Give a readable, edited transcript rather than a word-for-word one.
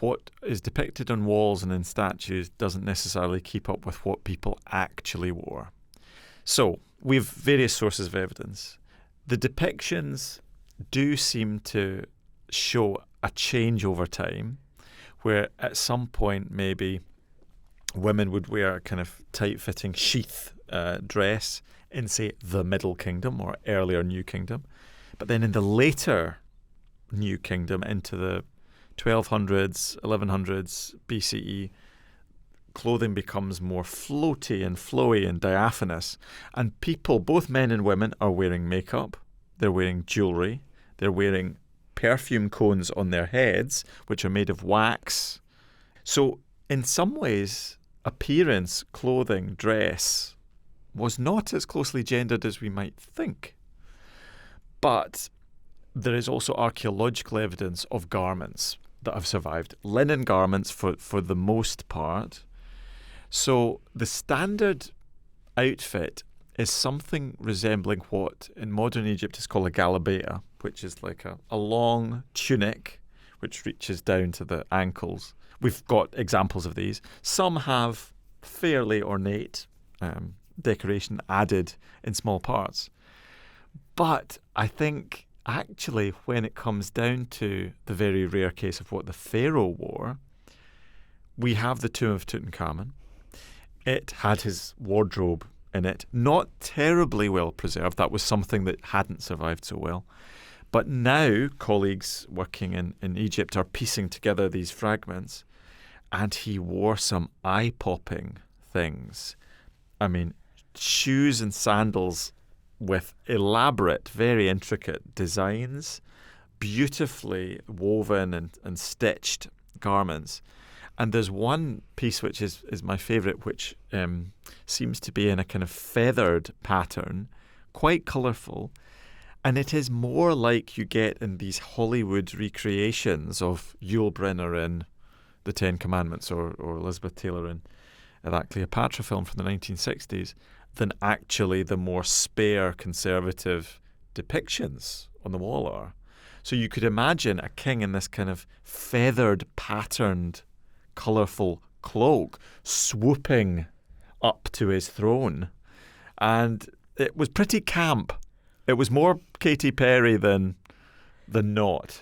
what is depicted on walls and in statues doesn't necessarily keep up with what people actually wore. So, we have various sources of evidence. The depictions do seem to show a change over time, where at some point maybe women would wear a kind of tight-fitting sheath dress in, say, the Middle Kingdom or earlier New Kingdom. But then in the later New Kingdom, into the 1200s, 1100s BCE, clothing becomes more floaty and flowy and diaphanous. And people, both men and women, are wearing makeup. They're wearing jewellery. They're wearing perfume cones on their heads, which are made of wax. So in some ways, appearance, clothing, dress was not as closely gendered as we might think. But there is also archaeological evidence of garments that have survived. Linen garments for the most part. So the standard outfit is something resembling what in modern Egypt is called a galabea, which is like a long tunic which reaches down to the ankles. We've got examples of these. Some have fairly ornate decoration added in small parts. But I think actually when it comes down to the very rare case of what the pharaoh wore, we have the tomb of Tutankhamun. It had his wardrobe in it, not terribly well preserved. That was something that hadn't survived so well. But now colleagues working in Egypt are piecing together these fragments, and he wore some eye-popping things. I mean, shoes and sandals with elaborate, very intricate designs, beautifully woven and stitched garments. And there's one piece which is my favourite, which seems to be in a kind of feathered pattern, quite colourful. And it is more like you get in these Hollywood recreations of Yul Brynner in The Ten Commandments or Elizabeth Taylor in that Cleopatra film from the 1960s than actually the more spare, conservative depictions on the wall are. So you could imagine a king in this kind of feathered, patterned, colourful cloak swooping up to his throne. And it was pretty camp. It was more Katy Perry than not.